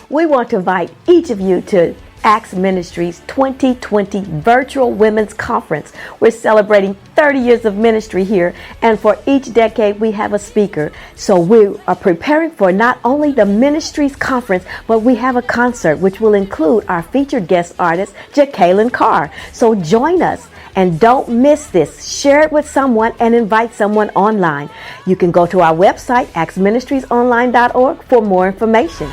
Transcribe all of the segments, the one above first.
We want to invite each of you to Acts Ministries 2020 Virtual Women's Conference. We're celebrating 30 years of ministry here, and for each decade we have a speaker. So we are preparing for not only the ministries conference, but we have a concert which will include our featured guest artist, Jacqueline Carr. So join us and don't miss this. Share it with someone and invite someone online. You can go to our website, actsministriesonline.org, for more information.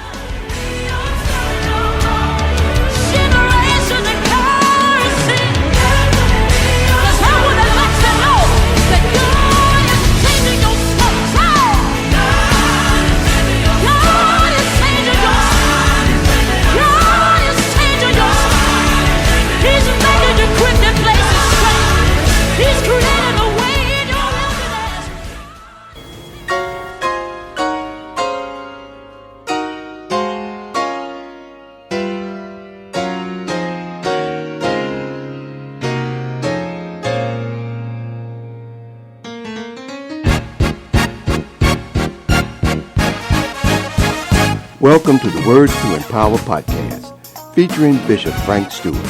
Welcome to the Word to Empower podcast, featuring Bishop Frank Stewart,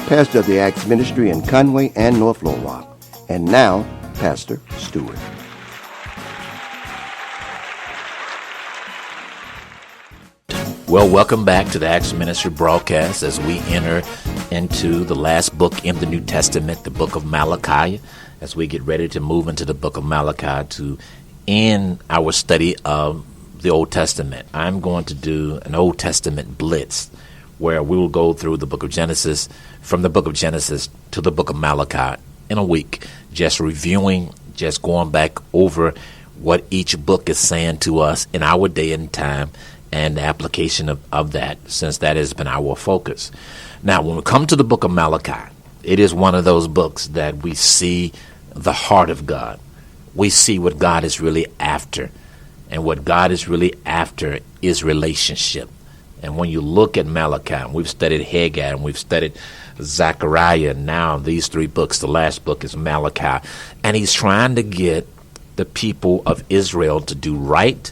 pastor of the Acts Ministry in Conway and North Little Rock. And now, Pastor Stewart. Well, welcome back to the Acts Ministry broadcast as we enter into the last book in the New Testament, the book of Malachi, as we get ready to move into the book of Malachi to end our study of the Old Testament. I'm going to do an Old Testament blitz where we will go through the book of Genesis, from the book of Genesis to the book of Malachi in a week, just reviewing, just going back over what each book is saying to us in our day and time and the application of that, since that has been our focus. Now, when we come to the book of Malachi, it is one of those books that we see the heart of God. We see what God is really after. And what God is really after is relationship. And when you look at Malachi, we've studied Haggai, and we've studied Zechariah, and now these three books, the last book is Malachi. And he's trying to get the people of Israel to do right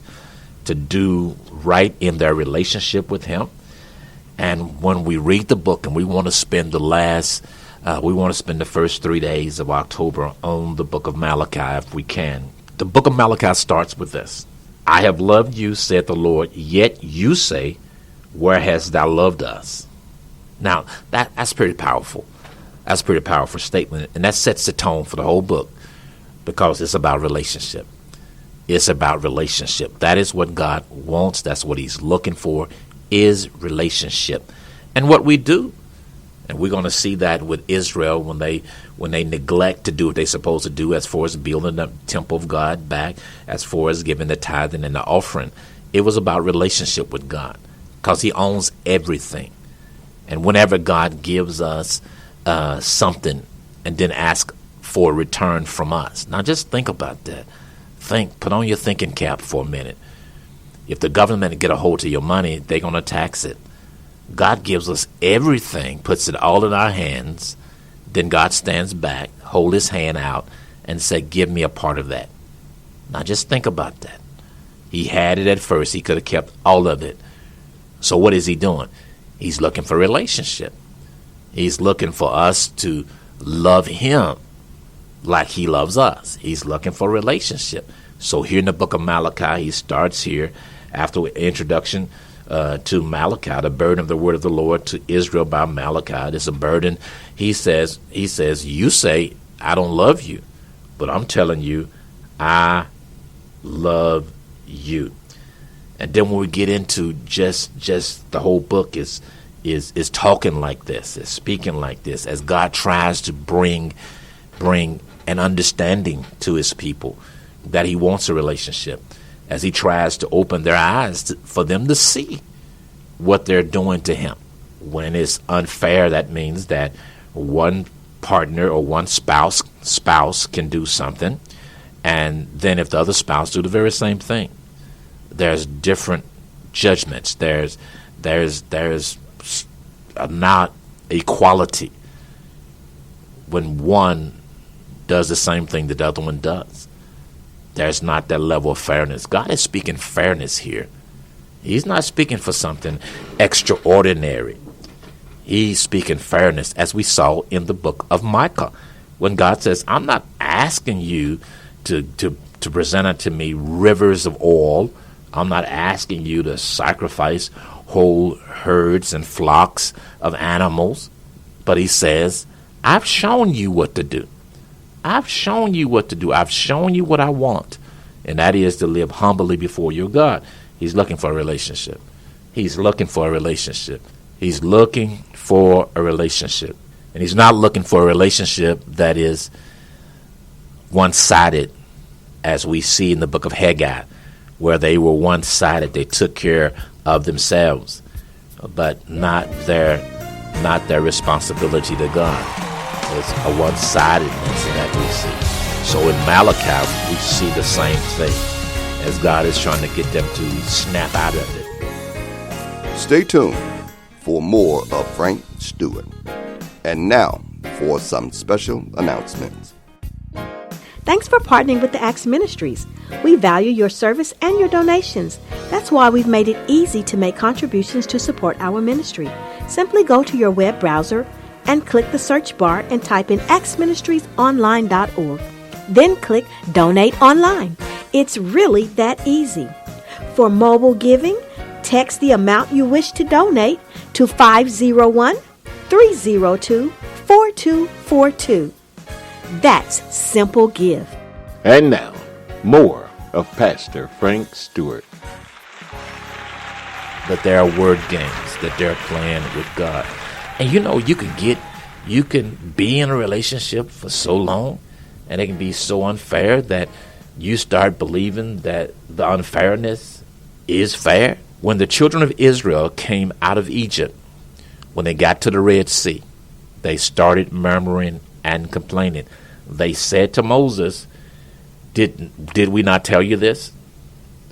in their relationship with him. And when we read the book, and we want to spend the first 3 days of October on the book of Malachi if we can. The book of Malachi starts with this. I have loved you, saith the Lord, yet you say, where hast thou loved us? Now, that's pretty powerful. That's a pretty powerful statement, and that sets the tone for the whole book because it's about relationship. It's about relationship. That is what God wants. That's what he's looking for, is relationship. And what we do, and we're going to see that with Israel when they neglect to do what they're supposed to do as far as building the temple of God back, as far as giving the tithing and the offering. It was about relationship with God because he owns everything. And whenever God gives us something and then ask for a return from us. Now just think about that. Put on your thinking cap for a minute. If the government get a hold of your money, they're going to tax it. God gives us everything, puts it all in our hands. Then God stands back, hold his hand out, and say, give me a part of that. Now just think about that. He had it at first. He could have kept all of it. So what is he doing? He's looking for relationship. He's looking for us to love him like he loves us. He's looking for relationship. So here in the book of Malachi, he starts here after introduction to Malachi, the burden of the word of the Lord to Israel by Malachi. It's a burden. He says, you say, I don't love you, but I'm telling you, I love you. And then when we get into just the whole book is talking like this, is speaking like this, as God tries to bring an understanding to his people that he wants a relationship, as he tries to open their eyes for them to see what they're doing to him. When it's unfair, that means that one partner or one spouse can do something, and then if the other spouse do the very same thing, there's different judgments. There's not equality when one does the same thing that the other one does. There's not that level of fairness. God is speaking fairness here. He's not speaking for something extraordinary. He's speaking fairness, as we saw in the book of Micah, when God says, I'm not asking you to present unto me rivers of oil. I'm not asking you to sacrifice whole herds and flocks of animals. But he says, I've shown you what to do. I've shown you what to do. I've shown you what I want. And that is to live humbly before your God. He's looking for a relationship. He's looking for a relationship. He's looking for a relationship. And he's not looking for a relationship that is one-sided, as we see in the book of Haggai, where they were one-sided. They took care of themselves, but not their responsibility to God. It's a one-sidedness that we see. So in Malachi, we see the same thing, as God is trying to get them to snap out of it. Stay tuned for more of Frank Stewart. And now for some special announcements. Thanks for partnering with the Acts Ministries. We value your service and your donations. That's why we've made it easy to make contributions to support our ministry. Simply go to your web browser and click the search bar and type in actsministriesonline.org. Then click Donate Online. It's really that easy. For mobile giving, text the amount you wish to donate to 501-302-4242. That's Simple Give. And now, more of Pastor Frank Stewart. That there are word games that they're playing with God. And you can be in a relationship for so long, and it can be so unfair that you start believing that the unfairness is fair. When the children of Israel came out of Egypt, when they got to the Red Sea, they started murmuring and complaining. They said to Moses, did we not tell you this?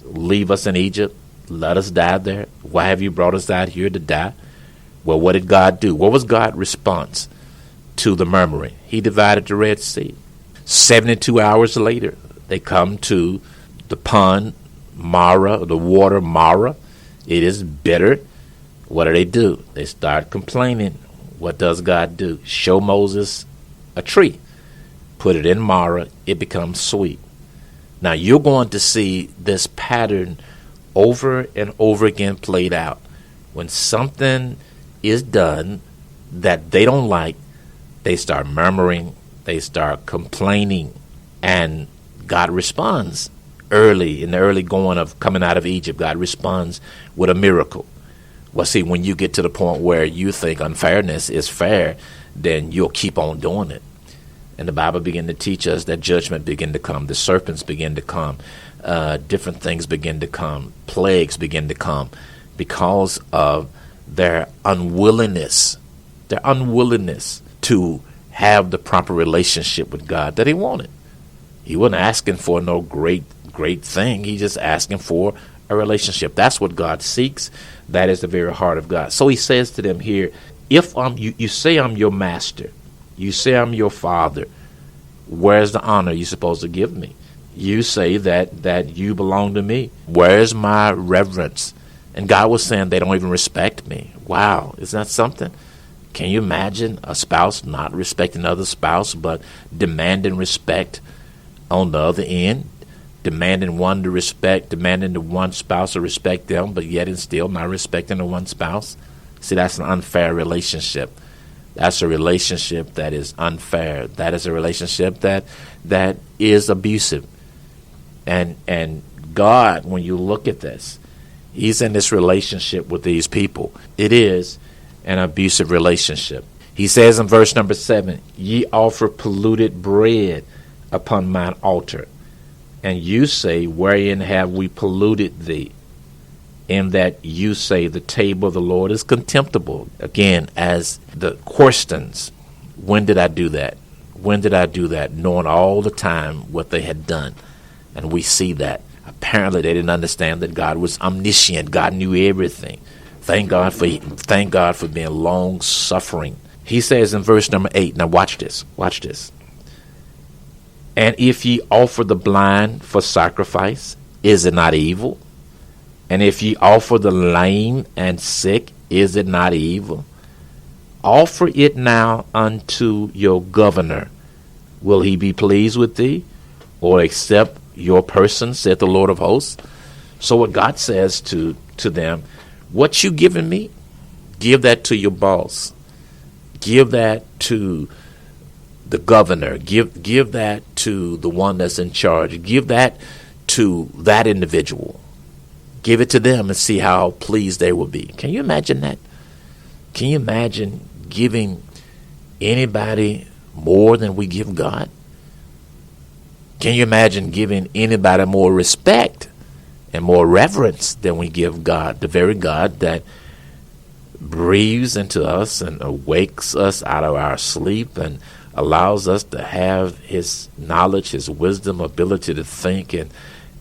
Leave us in Egypt. Let us die there. Why have you brought us out here to die? Well, what did God do? What was God's response to the murmuring? He divided the Red Sea. 72 hours later, they come to the pond, Mara, the water Mara. It is bitter. What do? They start complaining. What does God do? Show Moses a tree. Put it in Mara. It becomes sweet. Now, you're going to see this pattern over and over again played out. When something is done that they don't like, they start murmuring, they start complaining, and God responds early, in the early going of coming out of Egypt. God responds with a miracle. Well, see, when you get to the point where you think unfairness is fair, then you'll keep on doing it. And the Bible begin to teach us that judgment begin to come. The serpents begin to come. Different things begin to come. Plagues begin to come because of their unwillingness to have the proper relationship with God that he wanted. He wasn't asking for no great thing. He just asking for a relationship. That's what God seeks. That is the very heart of God. So he says to them here, if you say I'm your master, you say I'm your father, where's the honor you're supposed to give me? You say that you belong to me. Where's my reverence? And God was saying they don't even respect me. Wow, isn't that something? Can you imagine a spouse not respecting another spouse, but demanding respect on the other end? Demanding the one spouse to respect them, but yet and still not respecting the one spouse? See, that's an unfair relationship. That's a relationship that is unfair. That is a relationship that is abusive. And God, when you look at this, he's in this relationship with these people. It is an abusive relationship. He says in verse number 7, ye offer polluted bread upon mine altar, and you say, wherein have we polluted thee? In that you say the table of the Lord is contemptible. Again, as the questions, when did I do that? When did I do that? Knowing all the time what they had done. And we see that. Apparently they didn't understand that God was omniscient. God knew everything. Thank God for being long suffering. He says in verse number 8, now watch this. And if ye offer the blind for sacrifice, is it not evil? And if ye offer the lame and sick, is it not evil? Offer it now unto your governor. Will he be pleased with thee, or accept your person, saith the Lord of hosts? So what God says to them, what you giving me, give that to your boss. Give that to the governor. Give that to the one that's in charge. Give that to that individual. Give it to them and see how pleased they will be. Can you imagine that? Can you imagine giving anybody more than we give God? Can you imagine giving anybody more respect and more reverence than we give God, the very God that breathes into us and awakes us out of our sleep and allows us to have his knowledge, his wisdom, ability to think,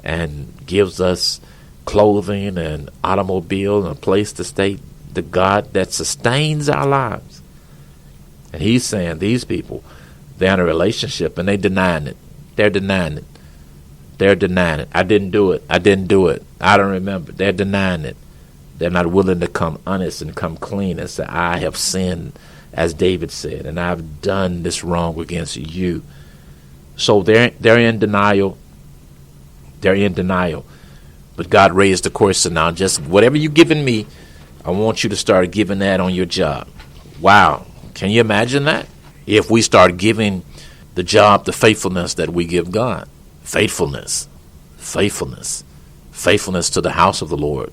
and gives us clothing and automobile and a place to stay, the God that sustains our lives. And he's saying these people, they're in a relationship and they're denying it. They're denying it. They're denying it. I didn't do it. I didn't do it. I don't remember. They're denying it. They're not willing to come honest and come clean and say, I have sinned, as David said, and I've done this wrong against you. So they're in denial. They're in denial. But God raised the question now, just whatever you're giving me, I want you to start giving that on your job. Wow. Can you imagine that? If we start giving the job the faithfulness that we give God. Faithfulness. Faithfulness. Faithfulness to the house of the Lord.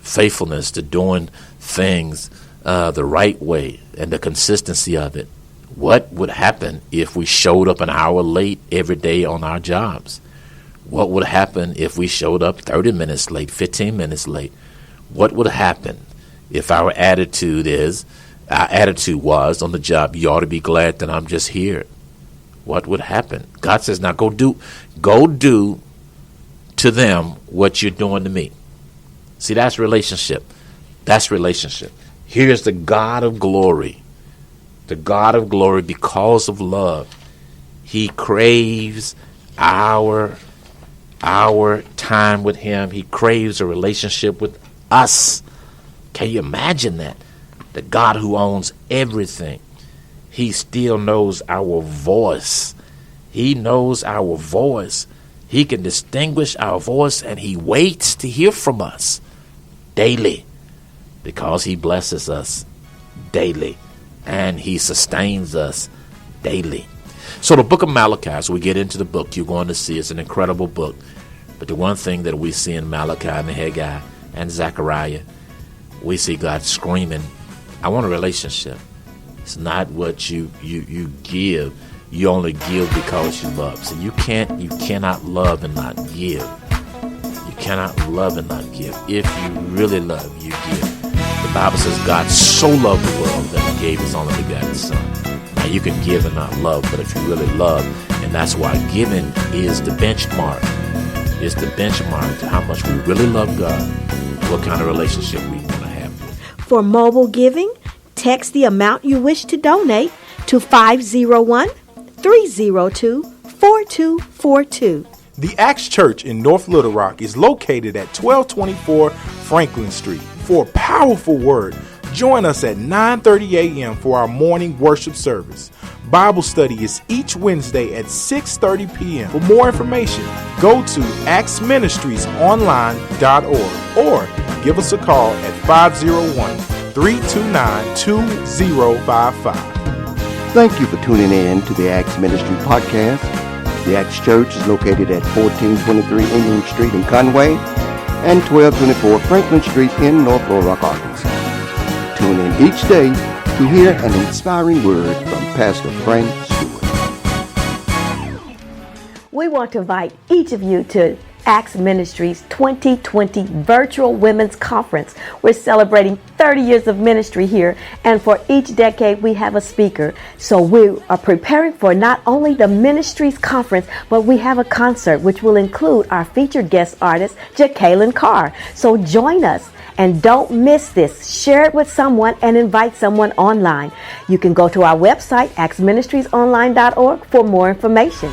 Faithfulness to doing things the right way and the consistency of it. What would happen if we showed up an hour late every day on our jobs? What would happen if we showed up 30 minutes late, 15 minutes late? What would happen if our attitude was on the job, you ought to be glad that I'm just here? What would happen? God says, now go do to them what you're doing to me. See, that's relationship. That's relationship. Here's the God of glory. The God of glory, because of love, he craves our time with him. He craves a relationship with us. Can you imagine that? The God who owns everything, he still knows our voice. He knows our voice. He can distinguish our voice, and he waits to hear from us daily because he blesses us daily and he sustains us daily. So the book of Malachi, as we get into the book, you're going to see it's an incredible book. But the one thing that we see in Malachi and Haggai and Zechariah, we see God screaming, I want a relationship. It's not what you give. You only give because you love. So you cannot love and not give. You cannot love and not give. If you really love, you give. The Bible says God so loved the world that he gave his only begotten son. Now you can give and not love, but if you really love, and that's why giving is the benchmark. It's the benchmark to how much we really love God, what kind of relationship we want to have. For mobile giving, text the amount you wish to donate to 501-302-4242. The Acts Church in North Little Rock is located at 1224 Franklin Street. For a powerful word, join us at 9:30 a.m. for our morning worship service. Bible study is each Wednesday at 6:30 p.m. For more information, go to actsministriesonline.org or give us a call at 501-329-2055. Thank you for tuning in to the Acts Ministry Podcast. The Acts Church is located at 1423 England Street in Conway and 1224 Franklin Street in North Little Rock, Arkansas. Tune in each day to hear an inspiring word from Pastor Frank Stewart. We want to invite each of you to Acts Ministries 2020 Virtual Women's Conference. We're celebrating 30 years of ministry here, and for each decade we have a speaker. So we are preparing for not only the Ministries Conference, but we have a concert which will include our featured guest artist, Jacqueline Carr. So join us and don't miss this. Share it with someone and invite someone online. You can go to our website, actsministriesonline.org, for more information.